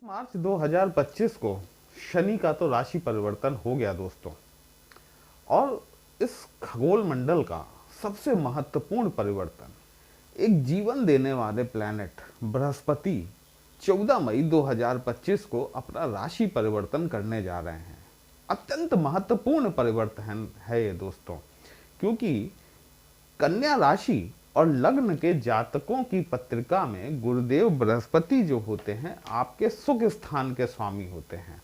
मार्च 2025 को शनि का तो राशि परिवर्तन हो गया दोस्तों। और इस खगोल मंडल का सबसे महत्वपूर्ण परिवर्तन, एक जीवन देने वाले प्लैनेट बृहस्पति 14 मई 2025 को अपना राशि परिवर्तन करने जा रहे हैं। अत्यंत महत्वपूर्ण परिवर्तन है ये दोस्तों, क्योंकि कन्या राशि और लग्न के जातकों की पत्रिका में गुरुदेव बृहस्पति जो होते हैं आपके सुख स्थान के स्वामी होते हैं,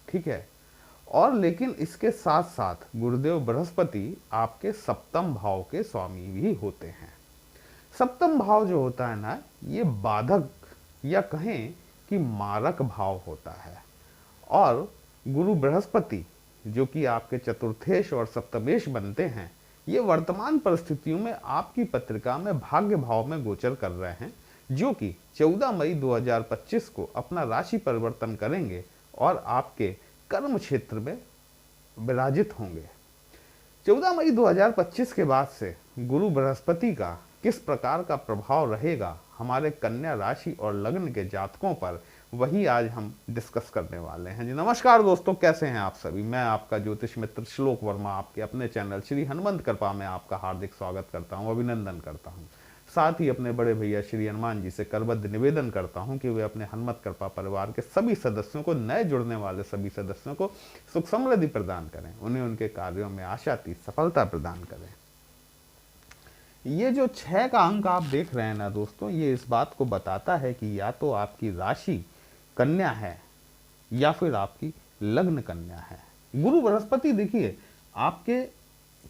ठीक है। और लेकिन इसके साथ साथ गुरुदेव बृहस्पति आपके सप्तम भाव के स्वामी भी होते हैं। सप्तम भाव जो होता है ना, ये बाधक या कहें कि मारक भाव होता है। और गुरु बृहस्पति जो कि आपके चतुर्थेश और सप्तमेश बनते हैं, ये वर्तमान परिस्थितियों में आपकी पत्रिका में भाग्य भाव में गोचर कर रहे हैं, जो कि 14 मई 2025 को अपना राशि परिवर्तन करेंगे और आपके कर्म क्षेत्र में विराजित होंगे। 14 मई 2025 के बाद से गुरु बृहस्पति का किस प्रकार का प्रभाव रहेगा हमारे कन्या राशि और लग्न के जातकों पर, वही आज हम डिस्कस करने वाले हैं। जी नमस्कार दोस्तों, कैसे हैं आप सभी। मैं आपका ज्योतिष मित्र श्लोक वर्मा आपके अपने चैनल श्री हनुमंत कृपा में आपका हार्दिक स्वागत करता हूं, अभिनंदन करता हूं। साथ ही अपने बड़े भैया श्री हनुमान जी से करबद्ध निवेदन करता हूं कि वे अपने हनुमत कृपा परिवार के सभी सदस्यों को, नए जुड़ने वाले सभी सदस्यों को सुख समृद्धि प्रदान करें, उन्हें उनके कार्यों में आशातीत सफलता प्रदान करें। ये जो 6 का अंक आप देख रहे हैं ना दोस्तों, ये इस बात को बताता है कि या तो आपकी राशि कन्या है या फिर आपकी लग्न कन्या है। गुरु बृहस्पति देखिए आपके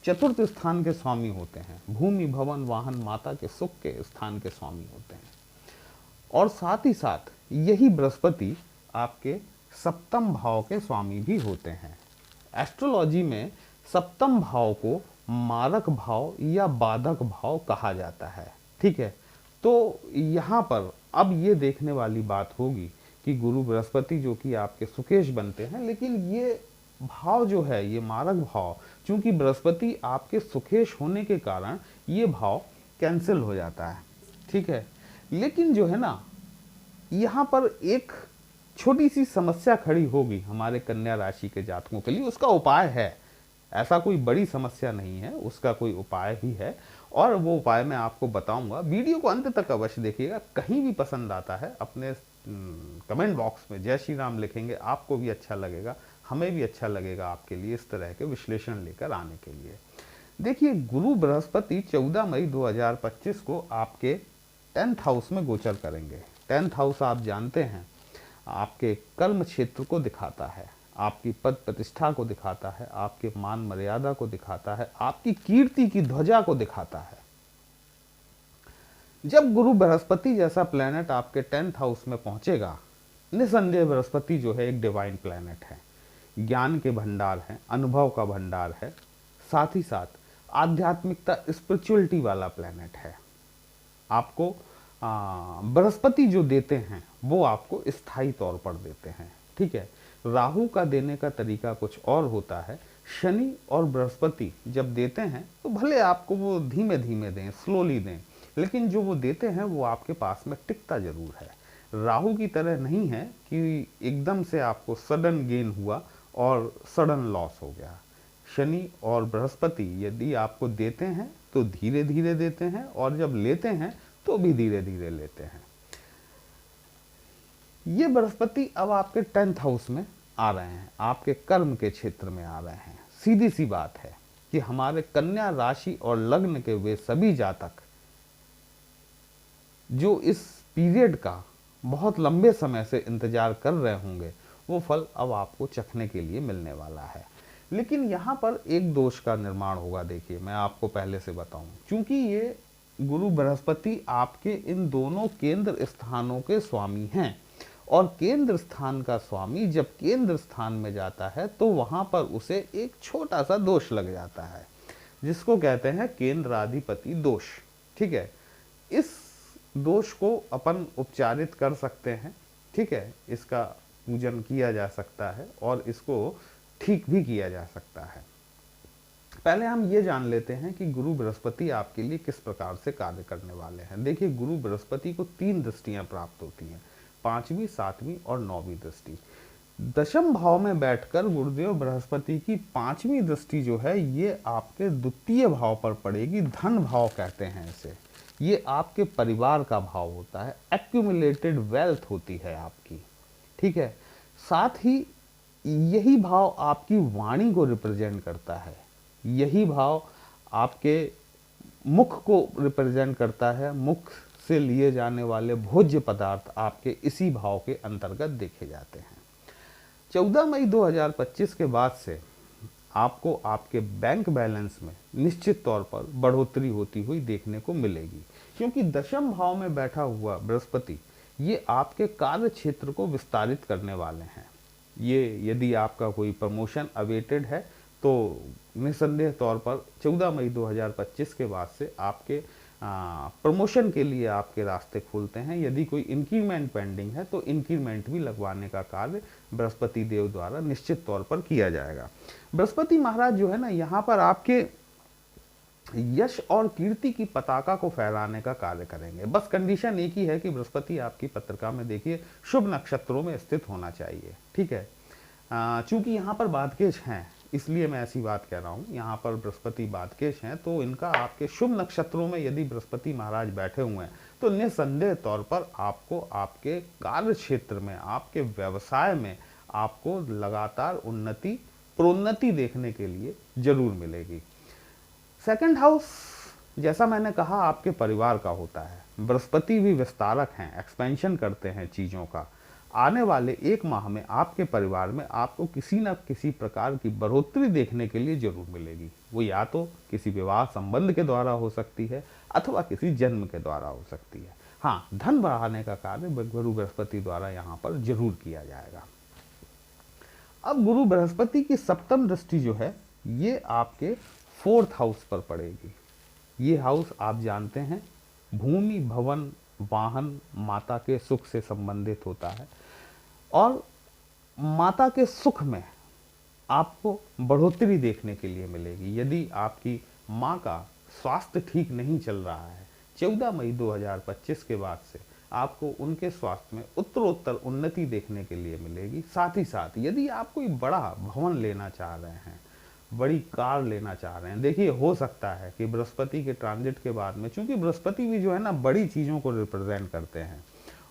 चतुर्थ स्थान के स्वामी होते हैं, भूमि भवन वाहन माता के सुख के स्थान के स्वामी होते हैं। और साथ ही साथ यही बृहस्पति आपके सप्तम भाव के स्वामी भी होते हैं। एस्ट्रोलॉजी में सप्तम भाव को मारक भाव या बाधक भाव कहा जाता है, ठीक है। तो यहाँ पर अब ये देखने वाली बात होगी कि गुरु बृहस्पति जो कि आपके सुकेश बनते हैं, लेकिन ये भाव जो है, ये मारक भाव, चूंकि बृहस्पति आपके सुकेश होने के कारण ये भाव कैंसिल हो जाता है, ठीक है। लेकिन जो है ना, यहाँ पर एक छोटी सी समस्या खड़ी होगी हमारे कन्या राशि के जातकों के लिए। उसका उपाय है, ऐसा कोई बड़ी समस्या नहीं है, उसका कोई उपाय भी है और वो उपाय मैं आपको बताऊंगा। वीडियो को अंत तक अवश्य देखिएगा। कहीं भी पसंद आता है अपने कमेंट बॉक्स में जय श्री राम लिखेंगे, आपको भी अच्छा लगेगा, हमें भी अच्छा लगेगा आपके लिए इस तरह के विश्लेषण लेकर आने के लिए। देखिए गुरु बृहस्पति 14 मई 2025 को आपके 10th हाउस में गोचर करेंगे। 10th हाउस आप जानते हैं आपके कर्म क्षेत्र को दिखाता है, आपकी पद प्रतिष्ठा को दिखाता है, आपके मान मर्यादा को दिखाता है, आपकी कीर्ति की ध्वजा को दिखाता है। जब गुरु बृहस्पति जैसा प्लेनेट आपके 10th हाउस में पहुंचेगा, निसंदेह बृहस्पति जो है एक डिवाइन प्लेनेट है, ज्ञान के भंडार है, अनुभव का भंडार है, साथ ही साथ आध्यात्मिकता स्पिरिचुअलिटी वाला प्लेनेट है। आपको बृहस्पति जो देते हैं वो आपको स्थायी तौर पर देते हैं, ठीक है। राहु का देने का तरीका कुछ और होता है। शनि और बृहस्पति जब देते हैं तो भले आपको वो धीमे धीमे दें, स्लोली दें, लेकिन जो वो देते हैं वो आपके पास में टिकता जरूर है। राहु की तरह नहीं है कि एकदम से आपको सडन गेन हुआ और सडन लॉस हो गया। शनि और बृहस्पति यदि आपको देते हैं तो धीरे धीरे देते हैं, और जब लेते हैं तो भी धीरे धीरे लेते हैं। ये बृहस्पति अब आपके 10th हाउस में आ रहे हैं, आपके कर्म के क्षेत्र में आ रहे हैं। सीधी सी बात है कि हमारे कन्या राशि और लग्न के वे सभी जातक जो इस पीरियड का बहुत लंबे समय से इंतजार कर रहे होंगे, वो फल अब आपको चखने के लिए मिलने वाला है। लेकिन यहाँ पर एक दोष का निर्माण होगा। देखिए मैं आपको पहले से बताऊं, क्योंकि ये गुरु बृहस्पति आपके इन दोनों केंद्र स्थानों के स्वामी हैं, और केंद्र स्थान का स्वामी जब केंद्र स्थान में जाता है तो वहां पर उसे एक छोटा सा दोष लग जाता है, जिसको कहते हैं केंद्राधिपति दोष, ठीक है। इस दोष को अपन उपचारित कर सकते हैं, ठीक है। इसका पूजन किया जा सकता है और इसको ठीक भी किया जा सकता है। पहले हम ये जान लेते हैं कि गुरु बृहस्पति आपके लिए किस प्रकार से कार्य करने वाले हैं। देखिए गुरु बृहस्पति को 3 दृष्टियां प्राप्त होती हैं, 5वीं, 7वीं और 9वीं दृष्टि। दशम भाव में बैठकर गुरुदेव बृहस्पति की 5वीं दृष्टि जो है ये आपके द्वितीय भाव पर पड़ेगी। धन भाव कहते हैं इसे। ये आपके परिवार का भाव होता है, एक्यूमुलेटेड वेल्थ होती है आपकी, ठीक है। साथ ही यही भाव आपकी वाणी को रिप्रेजेंट करता है, यही भाव आपके मुख को रिप्रेजेंट करता है। मुख से लिए जाने वाले भोज्य पदार्थ आपके इसी भाव के अंतर्गत देखे जाते हैं। 14 मई 2025 के बाद से आपको आपके बैंक बैलेंस में निश्चित तौर पर बढ़ोतरी होती हुई देखने को मिलेगी, क्योंकि दशम भाव में बैठा हुआ बृहस्पति ये आपके कार्य क्षेत्र को विस्तारित करने वाले हैं। ये यदि आपका कोई प्रमोशन अवेटेड है तो निसंदेह तौर पर 14 मई 2025 के बाद से आपके प्रमोशन के लिए आपके रास्ते खुलते हैं। यदि कोई इंक्रीमेंट पेंडिंग है तो इंक्रीमेंट भी लगवाने का कार्य बृहस्पति देव द्वारा निश्चित तौर पर किया जाएगा। बृहस्पति महाराज जो है ना, यहाँ पर आपके यश और कीर्ति की पताका को फहराने का कार्य करेंगे। बस कंडीशन एक ही है कि बृहस्पति आपकी पत्रिका में देखिए शुभ नक्षत्रों में स्थित होना चाहिए, ठीक है। चूंकि यहाँ पर बादकेश हैं इसलिए मैं ऐसी बात कह रहा हूँ, यहाँ पर बृहस्पति बादकेश हैं तो इनका आपके शुभ नक्षत्रों में यदि बृहस्पति महाराज बैठे हुए हैं तो निसंदेह तौर पर आपको आपके कार्य क्षेत्र में, आपके व्यवसाय में आपको लगातार उन्नति, प्रोन्नति देखने के लिए जरूर मिलेगी। सेकंड हाउस जैसा मैंने कहा आपके परिवार का होता है। बृहस्पति भी विस्तारक हैं, एक्सपेंशन करते हैं चीज़ों का। आने वाले 1 माह में आपके परिवार में आपको किसी न किसी प्रकार की बढ़ोतरी देखने के लिए जरूर मिलेगी। वो या तो किसी विवाह संबंध के द्वारा हो सकती है अथवा किसी जन्म के द्वारा हो सकती है। हाँ, धन बढ़ाने का कार्य गुरु बृहस्पति द्वारा यहाँ पर जरूर किया जाएगा। अब गुरु बृहस्पति की 7वीं दृष्टि जो है ये आपके 4th हाउस पर पड़ेगी। ये हाउस आप जानते हैं भूमि, भवन, वाहन, माता के सुख से संबंधित होता है और माता के सुख में आपको बढ़ोतरी देखने के लिए मिलेगी। यदि आपकी माँ का स्वास्थ्य ठीक नहीं चल रहा है, 14 मई 2025 के बाद से आपको उनके स्वास्थ्य में उत्तरोत्तर उन्नति देखने के लिए मिलेगी। साथ ही साथ यदि आप कोई बड़ा भवन लेना चाह रहे हैं, बड़ी कार लेना चाह रहे हैं, देखिए हो सकता है कि बृहस्पति के ट्रांजिट के बाद में, चूंकि बृहस्पति भी जो है ना बड़ी चीज़ों को रिप्रेजेंट करते हैं,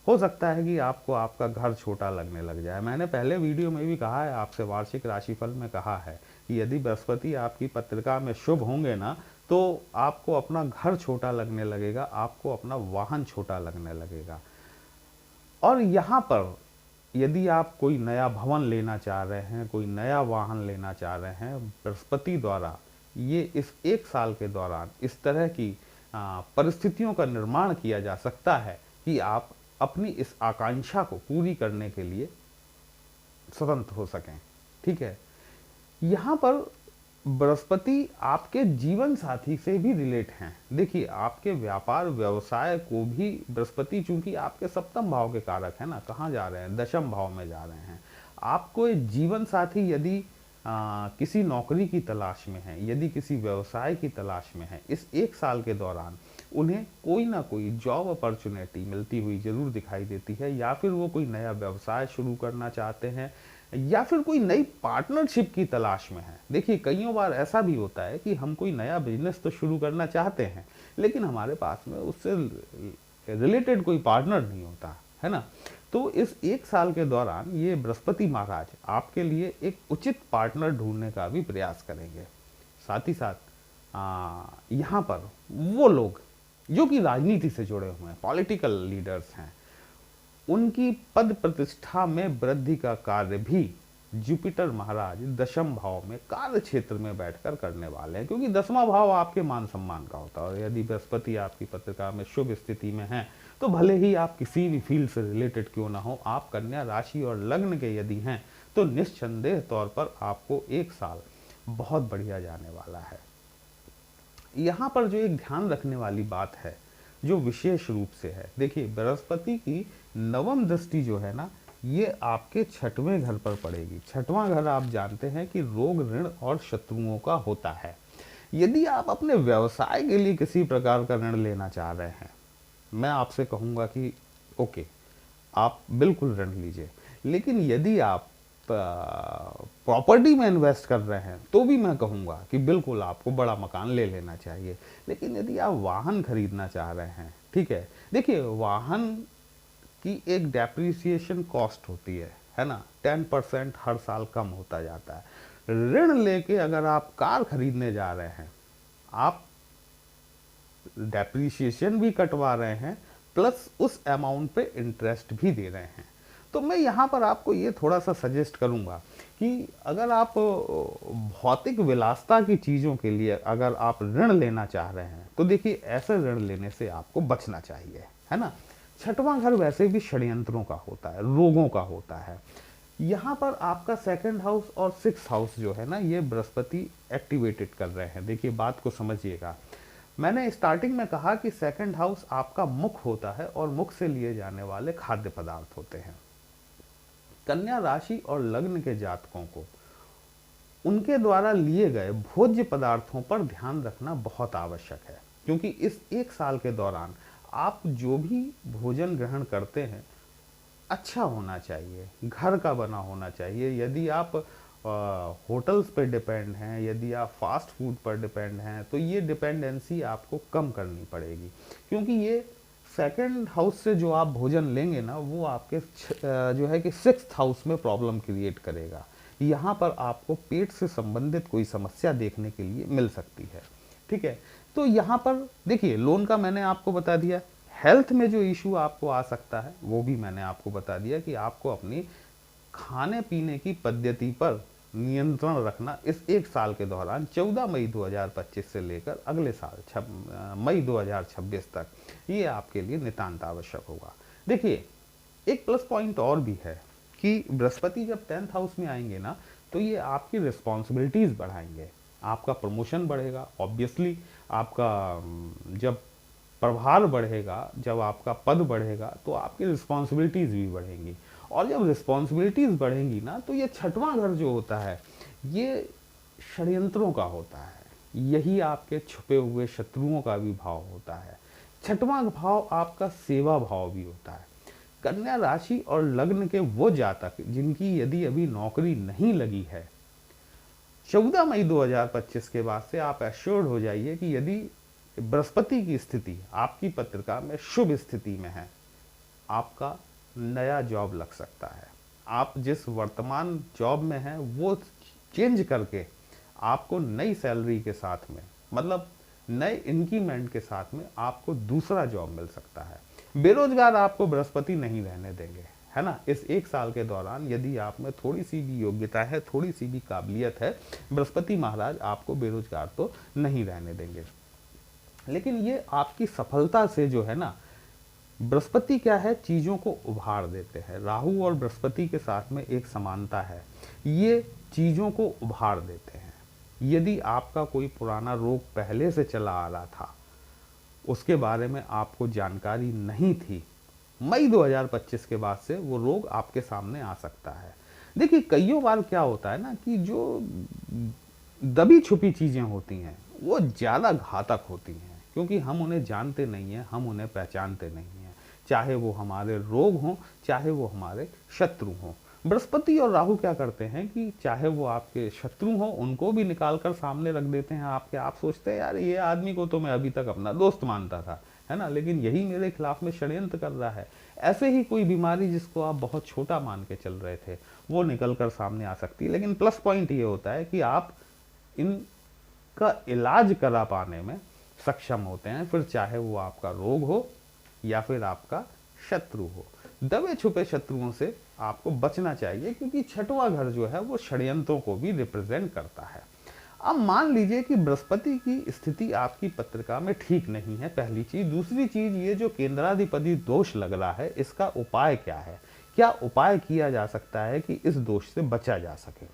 हो सकता है कि आपको आपका घर छोटा लगने लग जाए। मैंने पहले वीडियो में भी कहा है, आपसे वार्षिक राशिफल में कहा है कि यदि बृहस्पति आपकी पत्रिका में शुभ होंगे ना तो आपको अपना घर छोटा लगने लगेगा, आपको अपना वाहन छोटा लगने लगेगा। और यहाँ पर यदि आप कोई नया भवन लेना चाह रहे हैं, कोई नया वाहन लेना चाह रहे हैं, बृहस्पति द्वारा ये इस 1 साल के दौरान इस तरह की परिस्थितियों का निर्माण किया जा सकता है कि आप अपनी इस आकांक्षा को पूरी करने के लिए स्वतंत्र हो सकें, ठीक है। यहाँ पर बृहस्पति आपके जीवन साथी से भी रिलेट हैं। देखिए आपके व्यापार व्यवसाय को भी बृहस्पति, चूंकि आपके 7म भाव के कारक है ना, कहाँ जा रहे हैं, दशम भाव में जा रहे हैं। आपको जीवन साथी यदि किसी नौकरी की तलाश में है, यदि किसी व्यवसाय की तलाश में है, इस 1 साल के दौरान उन्हें कोई ना कोई जॉब अपॉर्चुनिटी मिलती हुई जरूर दिखाई देती है, या फिर वो कोई नया व्यवसाय शुरू करना चाहते हैं या फिर कोई नई पार्टनरशिप की तलाश में है। देखिए कईयों बार ऐसा भी होता है कि हम कोई नया बिजनेस तो शुरू करना चाहते हैं लेकिन हमारे पास में उससे रिलेटेड कोई पार्टनर नहीं होता है ना। तो इस 1 साल के दौरान ये बृहस्पति महाराज आपके लिए एक उचित पार्टनर ढूंढने का भी प्रयास करेंगे। साथ ही साथ यहाँ पर वो लोग जो कि राजनीति से जुड़े हुए हैं, पॉलिटिकल लीडर्स हैं, उनकी पद प्रतिष्ठा में वृद्धि का कार्य भी जुपिटर महाराज दशम भाव में कार्य क्षेत्र में बैठकर करने वाले हैं, क्योंकि 10वां भाव आपके मान सम्मान का होता है। और यदि बृहस्पति आपकी पत्रिका में शुभ स्थिति में है तो भले ही आप किसी भी फील्ड से रिलेटेड क्यों ना हो, आप कन्या राशि और लग्न के यदि हैं तो निस्संदेह तौर पर आपको 1 साल बहुत बढ़िया जाने वाला है। यहाँ पर जो एक ध्यान रखने वाली बात है जो विशेष रूप से है, देखिए बृहस्पति की 9वीं दृष्टि जो है ना ये आपके 6वें घर पर पड़ेगी। 6वां घर आप जानते हैं कि रोग, ऋण और शत्रुओं का होता है। यदि आप अपने व्यवसाय के लिए किसी प्रकार का ऋण लेना चाह रहे हैं, मैं आपसे कहूँगा कि ओके, आप बिल्कुल ऋण लीजिए। लेकिन यदि आप प्रॉपर्टी में इन्वेस्ट कर रहे हैं तो भी मैं कहूँगा कि बिल्कुल आपको बड़ा मकान ले लेना चाहिए। लेकिन यदि आप वाहन खरीदना चाह रहे हैं, ठीक है, देखिए वाहन की एक डेप्रिसिएशन कॉस्ट होती है ना, 10% हर साल कम होता जाता है। ऋण लेके अगर आप कार खरीदने जा रहे हैं, आप डेप्रिसिएशन भी कटवा रहे हैं प्लस उस अमाउंट पे इंटरेस्ट भी दे रहे हैं। तो मैं यहाँ पर आपको ये थोड़ा सा सजेस्ट करूँगा कि अगर आप भौतिक विलासता की चीज़ों के लिए अगर आप ऋण लेना चाह रहे हैं तो देखिए ऐसे ऋण लेने से आपको बचना चाहिए, है ना। छठवां घर वैसे भी षड्यंत्रों का होता है, रोगों का होता है। यहाँ पर आपका सेकंड हाउस और सिक्स हाउस जो है ना, ये बृहस्पति एक्टिवेटेड कर रहे हैं। देखिए बात को समझिएगा, मैंने स्टार्टिंग में कहा कि सेकंड हाउस आपका मुख होता है और मुख से लिए जाने वाले खाद्य पदार्थ होते हैं। कन्या राशि और लग्न के जातकों को उनके द्वारा लिए गए भोज्य पदार्थों पर ध्यान रखना बहुत आवश्यक है, क्योंकि इस एक साल के दौरान आप जो भी भोजन ग्रहण करते हैं अच्छा होना चाहिए, घर का बना होना चाहिए। यदि आप होटल्स पे डिपेंड हैं, यदि आप फास्ट फूड पर डिपेंड हैं, तो ये डिपेंडेंसी आपको कम करनी पड़ेगी, क्योंकि ये सेकंड हाउस से जो आप भोजन लेंगे ना, वो आपके जो है कि सिक्स्थ हाउस में प्रॉब्लम क्रिएट करेगा। यहाँ पर आपको पेट से संबंधित कोई समस्या देखने के लिए मिल सकती है, ठीक है। तो यहाँ पर देखिए लोन का मैंने आपको बता दिया, हेल्थ में जो इशू आपको आ सकता है वो भी मैंने आपको बता दिया कि आपको अपनी खाने पीने की पद्धति पर नियंत्रण रखना इस एक साल के दौरान 14 मई 2025 से लेकर अगले साल मई 2026 तक, ये आपके लिए नितांत आवश्यक होगा। देखिए एक प्लस पॉइंट और भी है कि बृहस्पति जब 10th हाउस में आएंगे ना, तो ये आपकी रिस्पॉन्सिबिलिटीज़ बढ़ाएंगे, आपका प्रमोशन बढ़ेगा। ऑब्वियसली आपका जब प्रभार बढ़ेगा, जब आपका पद बढ़ेगा तो आपकी रिस्पॉन्सिबिलिटीज़ भी बढ़ेंगी, और जब रिस्पॉन्सिबिलिटीज़ बढ़ेंगी ना, तो ये छठवां घर जो होता है ये षड्यंत्रों का होता है, यही आपके छुपे हुए शत्रुओं का भी भाव होता है। छठवां भाव आपका सेवा भाव भी होता है। कन्या राशि और लग्न के वो जातक जिनकी यदि अभी नौकरी नहीं लगी है, 14 मई 2025 के बाद से आप एश्योर्ड हो जाइए कि यदि बृहस्पति की स्थिति आपकी पत्रिका में शुभ स्थिति में है, आपका नया जॉब लग सकता है। आप जिस वर्तमान जॉब में हैं वो चेंज करके आपको नई सैलरी के साथ में, मतलब नए इंक्रीमेंट के साथ में आपको दूसरा जॉब मिल सकता है। बेरोजगार आपको बृहस्पति नहीं रहने देंगे, है ना। इस एक साल के दौरान यदि आप में थोड़ी सी भी योग्यता है, थोड़ी सी भी काबिलियत है, बृहस्पति महाराज आपको बेरोजगार तो नहीं रहने देंगे। लेकिन ये आपकी सफलता से जो है ना, बृहस्पति क्या है, चीज़ों को उभार देते हैं। राहु और बृहस्पति के साथ में एक समानता है, ये चीज़ों को उभार देते हैं। यदि आपका कोई पुराना रोग पहले से चला आ रहा था, उसके बारे में आपको जानकारी नहीं थी, मई 2025 के बाद से वो रोग आपके सामने आ सकता है। देखिए कईयों बार क्या होता है ना कि जो दबी छुपी चीज़ें होती हैं वो ज़्यादा घातक होती हैं, क्योंकि हम उन्हें जानते नहीं हैं, हम उन्हें पहचानते नहीं हैं, चाहे वो हमारे रोग हों, चाहे वो हमारे शत्रु हों। बृहस्पति और राहु क्या करते हैं कि चाहे वो आपके शत्रु हों, उनको भी निकाल कर सामने रख देते हैं आपके। आप सोचते हैं यार ये आदमी को तो मैं अभी तक अपना दोस्त मानता था, है ना, लेकिन यही मेरे खिलाफ में षड्यंत्र कर रहा है। ऐसे ही कोई बीमारी जिसको आप बहुत छोटा मान के चल रहे थे, वो निकल कर सामने आ सकती है। लेकिन प्लस पॉइंट ये होता है कि आप इनका इलाज करा पाने में सक्षम होते हैं, फिर चाहे वो आपका रोग हो या फिर आपका शत्रु हो। दबे छुपे शत्रुओं से आपको बचना चाहिए, क्योंकि छठवां घर जो है वो षड्यंत्रों को भी रिप्रेजेंट करता है। अब मान लीजिए कि बृहस्पति की स्थिति आपकी पत्रिका में ठीक नहीं है, पहली चीज। दूसरी चीज, ये जो केंद्राधिपति दोष लग रहा है, इसका उपाय क्या है, क्या उपाय किया जा सकता है कि इस दोष से बचा जा सके।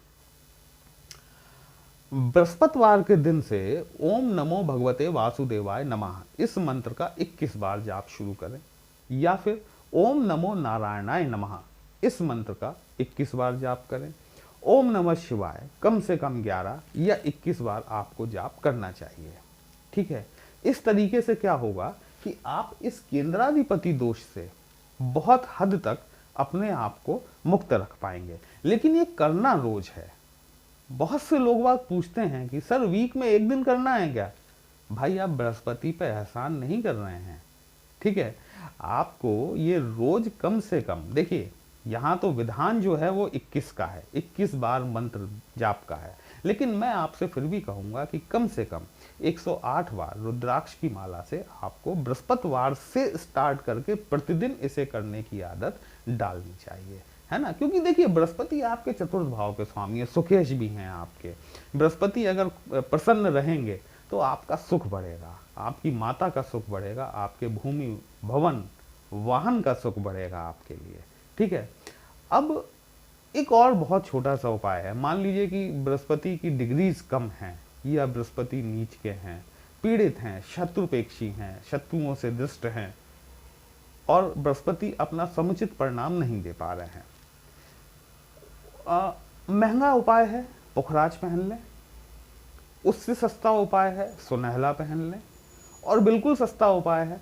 बृहस्पतिवार के दिन से ओम नमो भगवते वासुदेवाय नमः इस मंत्र का 21 बार जाप शुरू करें, या फिर ओम नमो नारायणाय नमः इस मंत्र का 21 बार जाप करें। ओम नमः शिवाय कम से कम 11 या 21 बार आपको जाप करना चाहिए, ठीक है। इस तरीके से क्या होगा कि आप इस केंद्राधिपति दोष से बहुत हद तक अपने आप को मुक्त रख पाएंगे। लेकिन ये करना रोज है। बहुत से लोग बात पूछते हैं कि सर वीक में एक दिन करना है क्या? भाई आप बृहस्पति पे एहसान नहीं कर रहे हैं, ठीक है? आपको ये रोज कम से कम, देखिए यहाँ तो विधान जो है वो 21 का है, 21 बार मंत्र जाप का है, लेकिन मैं आपसे फिर भी कहूंगा कि कम से कम 108 बार रुद्राक्ष की माला से आपको बृहस्पतिवार से स्टार्ट करके प्रतिदिन इसे करने की आदत डालनी चाहिए, है ना? क्योंकि देखिए बृहस्पति आपके चतुर्थ भाव के स्वामी है, सुखेश भी हैं आपके। बृहस्पति अगर प्रसन्न रहेंगे तो आपका सुख बढ़ेगा, आपकी माता का सुख बढ़ेगा, आपके भूमि भवन वाहन का सुख बढ़ेगा आपके लिए, ठीक है? अब एक और बहुत छोटा सा उपाय है। मान लीजिए कि बृहस्पति की डिग्रीज कम हैं या बृहस्पति नीच के हैं, पीड़ित हैं, शत्रुपेक्षी हैं, शत्रुओं से दुष्ट हैं और बृहस्पति अपना समुचित परिणाम नहीं दे पा रहे हैं। महंगा उपाय है पुखराज पहन लें, उससे सस्ता उपाय है सुनहला पहन लें, और बिल्कुल सस्ता उपाय है,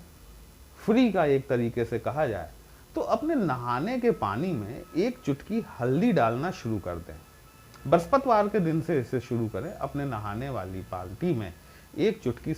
फ्री का एक तरीके से कहा जाए तो अपने नहाने के पानी में एक चुटकी हल्दी डालना शुरू कर दें। बृहस्पतिवार के दिन से इसे शुरू करें। अपने नहाने वाली बाल्टी में एक चुटकी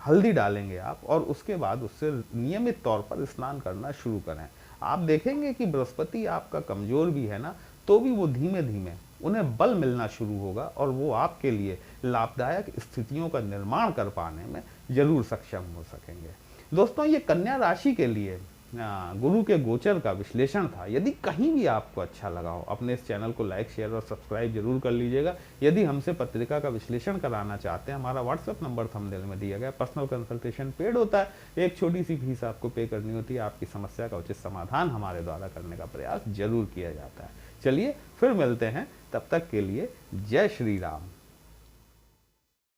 हल्दी डालेंगे आप, और उसके बाद उससे नियमित तौर पर स्नान करना शुरू करें। आप देखेंगे कि बृहस्पति आपका कमजोर भी है ना, तो भी वो धीमे धीमे उन्हें बल मिलना शुरू होगा और वो आपके लिए लाभदायक स्थितियों का निर्माण कर पाने में जरूर सक्षम हो सकेंगे। दोस्तों, ये कन्या राशि के लिए गुरु के गोचर का विश्लेषण था। यदि कहीं भी आपको अच्छा लगा हो, अपने इस चैनल को लाइक, शेयर और सब्सक्राइब जरूर कर लीजिएगा। यदि हमसे पत्रिका का विश्लेषण कराना चाहते हैं, हमारा व्हाट्सएप नंबर थंबनेल में दिया गया। पर्सनल कंसल्टेशन पेड होता है, एक छोटी सी फीस आपको पे करनी होती है। आपकी समस्या का उचित समाधान हमारे द्वारा करने का प्रयास जरूर किया जाता है। चलिए फिर मिलते हैं, तब तक के लिए जय श्री राम।